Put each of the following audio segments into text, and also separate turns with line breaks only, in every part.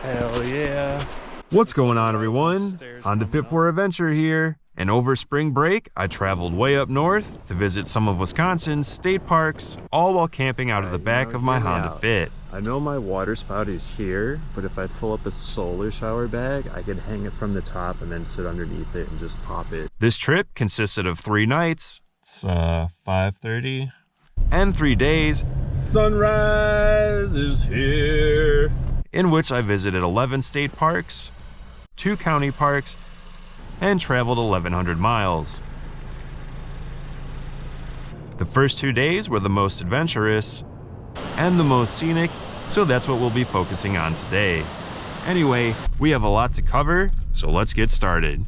Hell yeah.
What's going on, everyone? On to Fit for Adventure here. And over spring break, I traveled way up north to visit some of Wisconsin's state parks, all while camping out of the back of my Honda Fit.
I know my water spout is here, but if I fill up a solar shower bag, I could hang it from the top and then sit underneath it and just pop it.
This trip consisted of 3 nights.
It's 5:30.
And 3 days.
Sunrise is here.
In which I visited 11 state parks, 2 county parks, and traveled 1,100 miles. The first 2 days were the most adventurous and the most scenic, so that's what we'll be focusing on today. Anyway, we have a lot to cover, so let's get started.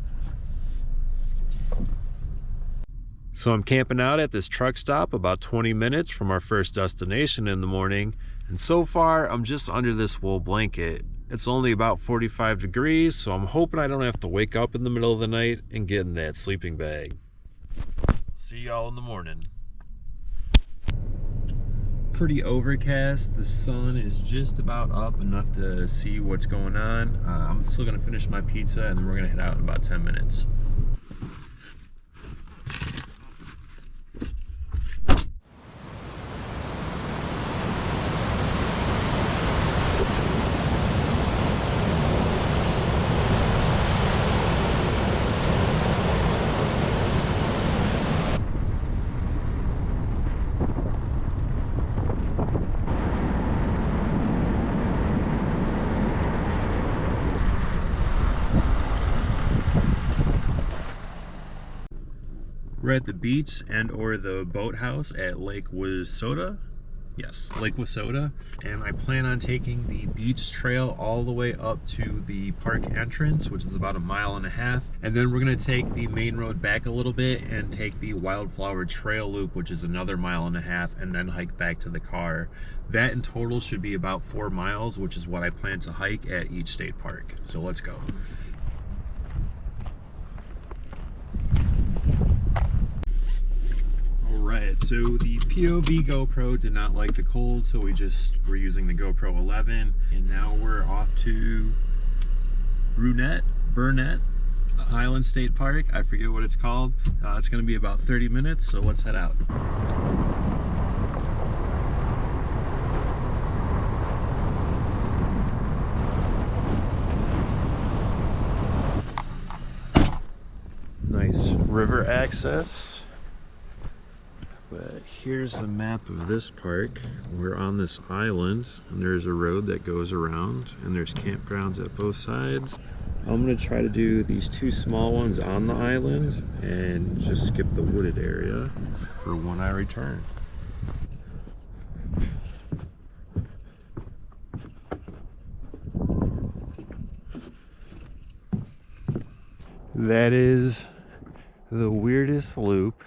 So I'm camping out at this truck stop about 20 minutes from our first destination in the morning, and so far I'm just under this wool blanket. It's only about 45 degrees, so I'm hoping I don't have to wake up in the middle of the night and get in that sleeping bag. See y'all in the morning. Pretty overcast. The sun is just about up enough to see what's going on. I'm still gonna finish my pizza and then we're gonna head out in about 10 minutes. We're at the beach and or the boathouse at Lake Wissota. Yes, Lake Wissota. And I plan on taking the beach trail all the way up to the park entrance, which is about 1.5 miles. And then we're gonna take the main road back a little bit and take the Wildflower Trail loop, which is another 1.5 miles, and then hike back to the car. That in total should be about 4 miles, which is what I plan to hike at each state park. So let's go. Alright, so the POV GoPro did not like the cold, so we're using the GoPro 11, and now we're off to Burnett Island State Park. I forget what it's called. It's going to be about 30 minutes, so let's head out. Nice river access. But here's the map of this park. We're on this island and there's a road that goes around and there's campgrounds at both sides. I'm gonna try to do these 2 small ones on the island and just skip the wooded area for when I return. That is the weirdest loop.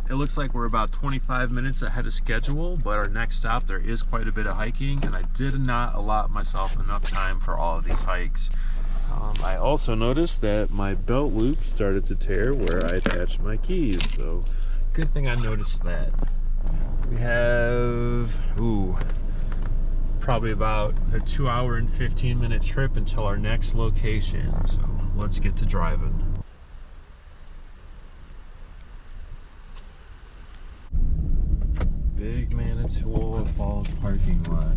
It looks like we're about 25 minutes ahead of schedule, but our next stop, there is quite a bit of hiking, and I did not allot myself enough time for all of these hikes. I also noticed that my belt loop started to tear where I attached my keys, so good thing I noticed that. We have, probably about a 2-hour and 15-minute trip until our next location, so let's get to driving. Big Manitowoc Falls parking lot.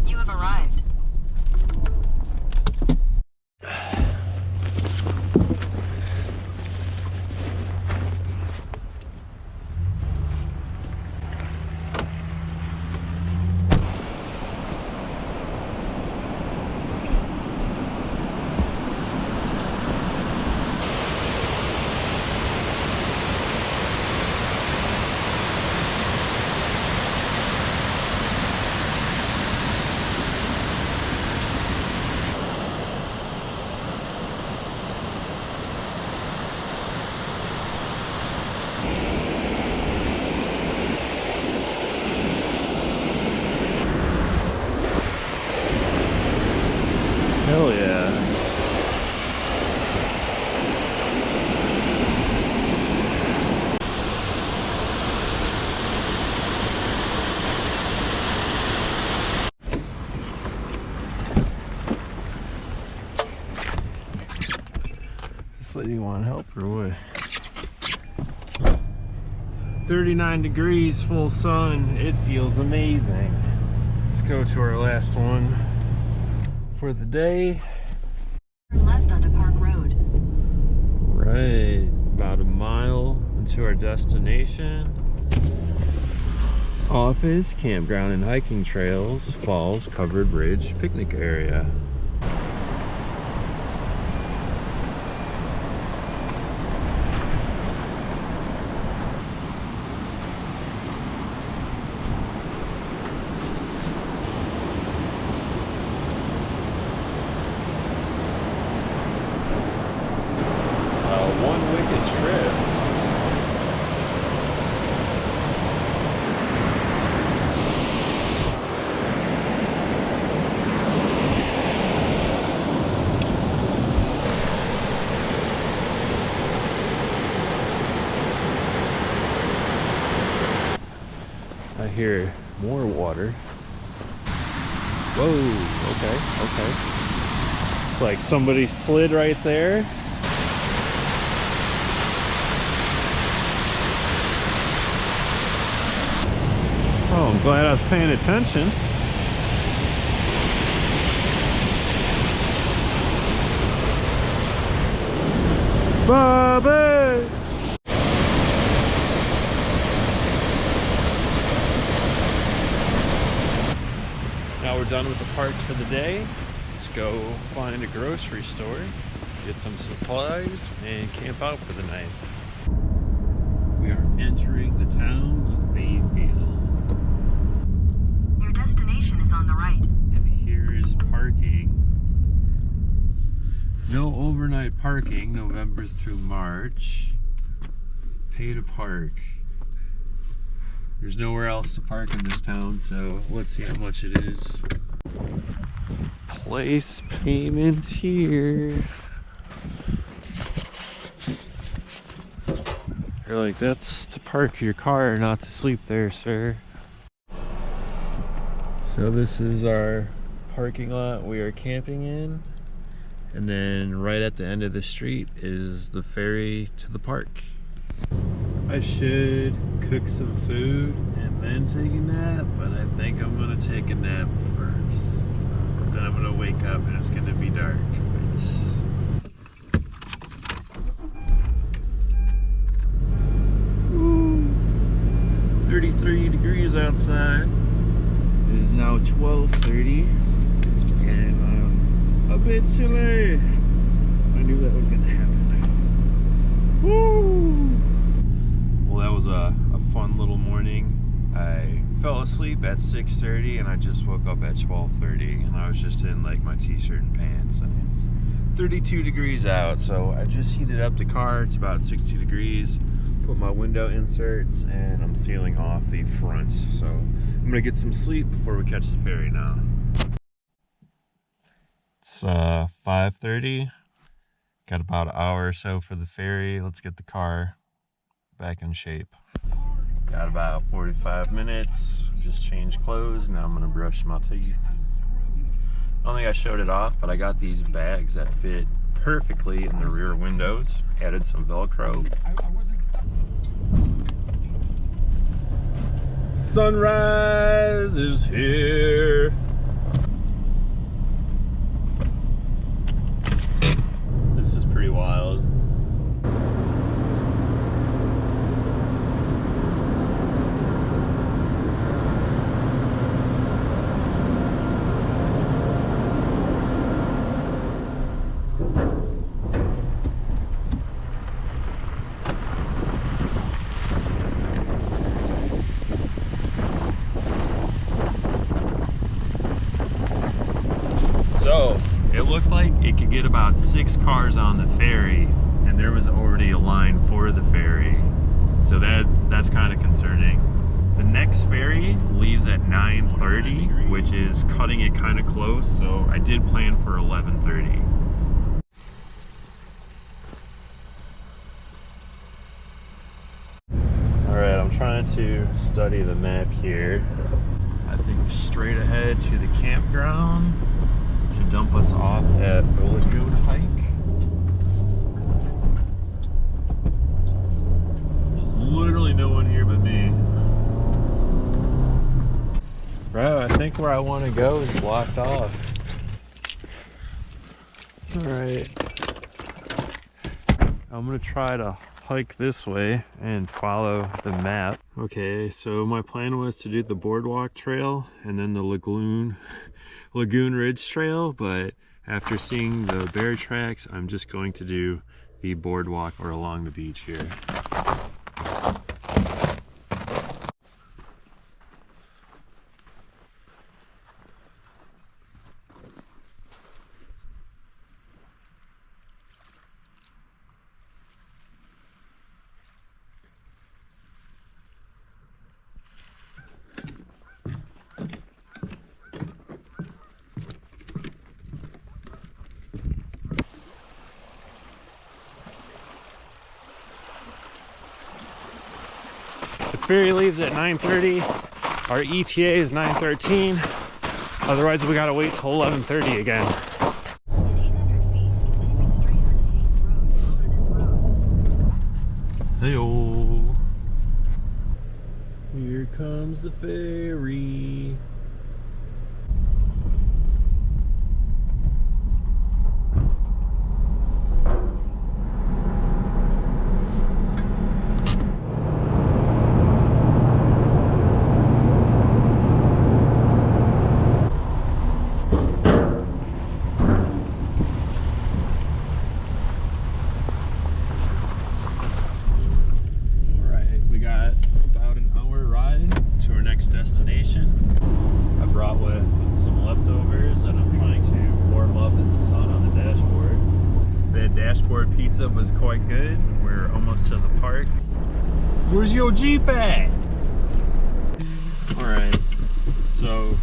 You have arrived.
So you want help or what? 39 degrees, full sun. It feels amazing. Let's go to our last one for the day.
Turn left onto Park Road.
Right, about a mile into our destination. Office, campground, and hiking trails, Falls, Covered Bridge, picnic area. One wicked trip. I hear more water. Whoa, okay. It's like somebody slid right there. Oh, I'm glad I was paying attention. Bobby! Now we're done with the parks for the day. Let's go find a grocery store, get some supplies, and camp out for the night. We are entering the town of Bayfield.
Your destination is on the right.
And here is parking. No overnight parking, November through March. Pay to park. There's nowhere else to park in this town, so let's see how much it is. Place payments here. They're like, that's to park your car, not to sleep there, sir. So this is our parking lot we are camping in. And then right at the end of the street is the ferry to the park. I should cook some food and then take a nap, but I think I'm gonna take a nap first. Then I'm gonna wake up and it's gonna be dark, which... 33 degrees outside. It is now 12:30 and I'm a bit chilly. I knew that was gonna happen. Woo! Well, that was a fun little morning. I fell asleep at 6:30 and I just woke up at 12:30 and I was just in like my t-shirt and pants, and it's 32 degrees out, so I just heated up the car. It's about 60 degrees. Put my window inserts and I'm sealing off the front, so I'm gonna get some sleep before we catch the ferry now. It's 5:30. Got about an hour or so for the ferry. Let's get the car back in shape. Got about 45 minutes. Just changed clothes. Now I'm gonna brush my teeth. I don't think I showed it off, but I got these bags that fit perfectly in the rear windows. Added some Velcro. Sunrise is here. This is pretty wild. So it looked like it could get about 6 cars on the ferry, and there was already a line for the ferry. So that's kind of concerning. The next ferry leaves at 9:30, which is cutting it kind of close. So I did plan for 11:30. All right, I'm trying to study the map here. I think straight ahead to the campground should dump us off at the Lagoon Hike.
literally no one here but me. Bro, I think where I want to go is blocked off. Alright. I'm gonna try to hike this way and follow the map. Okay, so my plan was to do the boardwalk trail and then the Lagoon Ridge trail, but after seeing the bear tracks, I'm just going to do the boardwalk or along the beach here. Ferry leaves at 9:30. Our ETA is 9:13. Otherwise, we gotta wait till 11:30 again. Hey-oh. Here comes the ferry. Destination. I brought with some leftovers and I'm trying to warm up in the sun on the dashboard. The dashboard pizza was quite good. We're almost to the park. Where's your Jeep at? Alright, so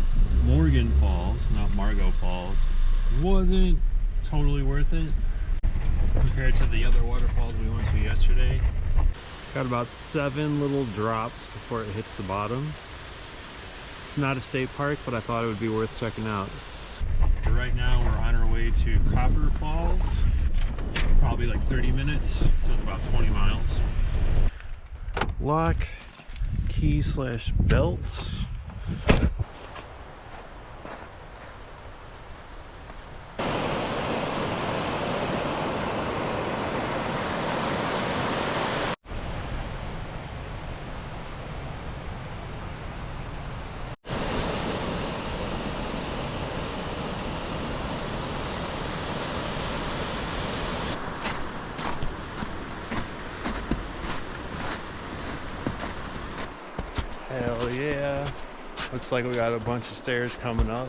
Morgan Falls, not Margot Falls, wasn't totally worth it compared to the other waterfalls we went to yesterday. Got about 7 little drops before it hits the bottom. It's not a state park, but I thought it would be worth checking out. But right now we're on our way to Copper Falls. Probably like 30 minutes. It says about 20 miles. Lock, key / belt. Hell yeah. Looks like we got a bunch of stairs coming up.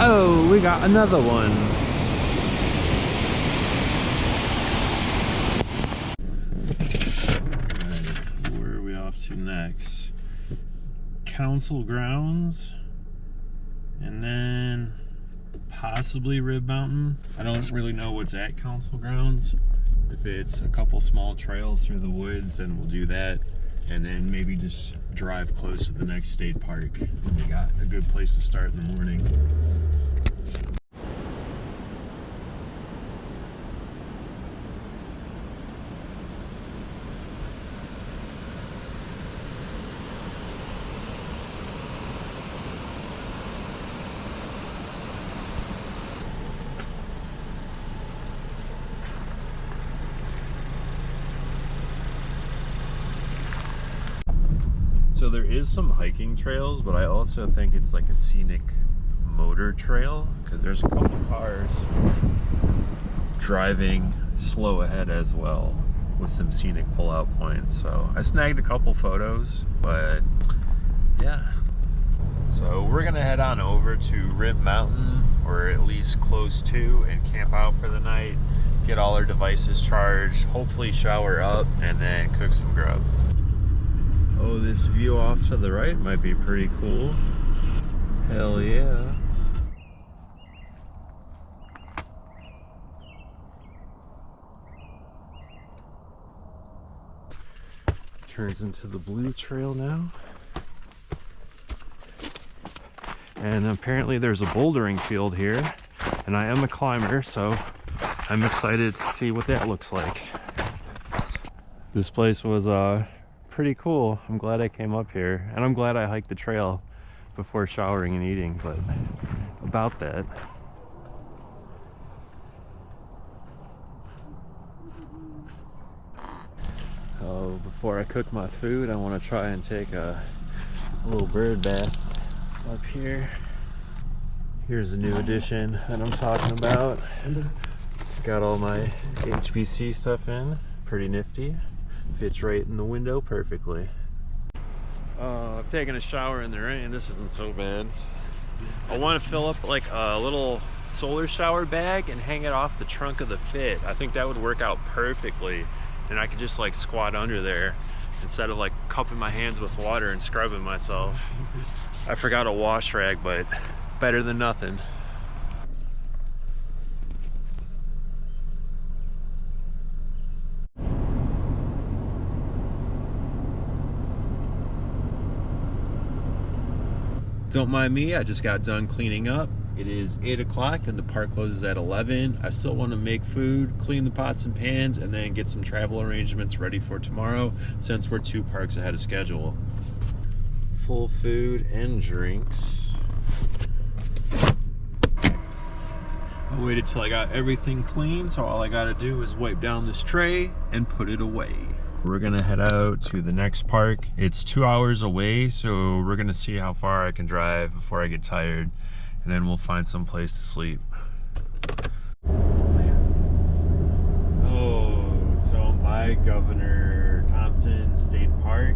Oh, we got another one. Alright, where are we off to next? Council Grounds, and then possibly Rib Mountain. I don't really know what's at Council Grounds. If it's a couple small trails through the woods, then we'll do that. And then maybe just drive close to the next state park. And we got a good place to start in the morning. So there is some hiking trails, but I also think it's like a scenic motor trail because there's a couple cars driving slow ahead as well with some scenic pull-out points. So I snagged a couple photos, but yeah. So we're gonna head on over to Rib Mountain, or at least close to, and camp out for the night, get all our devices charged, hopefully shower up, and then cook some grub. Oh, this view off to the right might be pretty cool. Hell yeah. Turns into the blue trail now. And apparently there's a bouldering field here, and I am a climber, so I'm excited to see what that looks like. This place was pretty cool. I'm glad I came up here, and I'm glad I hiked the trail before showering and eating, but about that. Oh, before I cook my food, I want to try and take a little bird bath up here. Here's a new addition that I'm talking about. Got all my HPC stuff in, pretty nifty. Fits right in the window perfectly. I've taken a shower in the rain. This isn't so bad. I want to fill up like a little solar shower bag and hang it off the trunk of the Fit. I think that would work out perfectly, and I could just like squat under there instead of like cupping my hands with water and scrubbing myself. I forgot a wash rag, but better than nothing. Don't mind me, I just got done cleaning up. It is 8 o'clock and the park closes at 11. I still want to make food, clean the pots and pans, and then get some travel arrangements ready for tomorrow since we're 2 parks ahead of schedule. Full food and drinks. I waited till I got everything clean, so all I gotta do is wipe down this tray and put it away. We're gonna head out to the next park. It's 2 hours away, so we're gonna see how far I can drive before I get tired, and then we'll find some place to sleep. Oh, so my Governor Thompson State Park,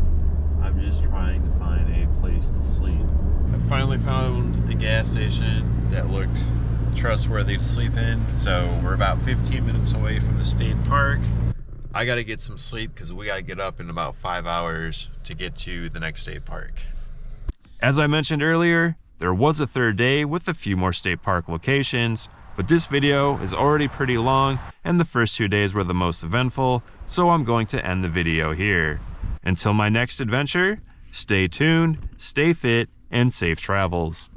I'm just trying to find a place to sleep. I finally found a gas station that looked trustworthy to sleep in, so we're about 15 minutes away from the state park. I gotta get some sleep because we gotta get up in about 5 hours to get to the next state park. As I mentioned earlier, there was a third day with a few more state park locations, but this video is already pretty long and the first 2 days were the most eventful, so I'm going to end the video here. Until my next adventure, stay tuned, stay fit, and safe travels.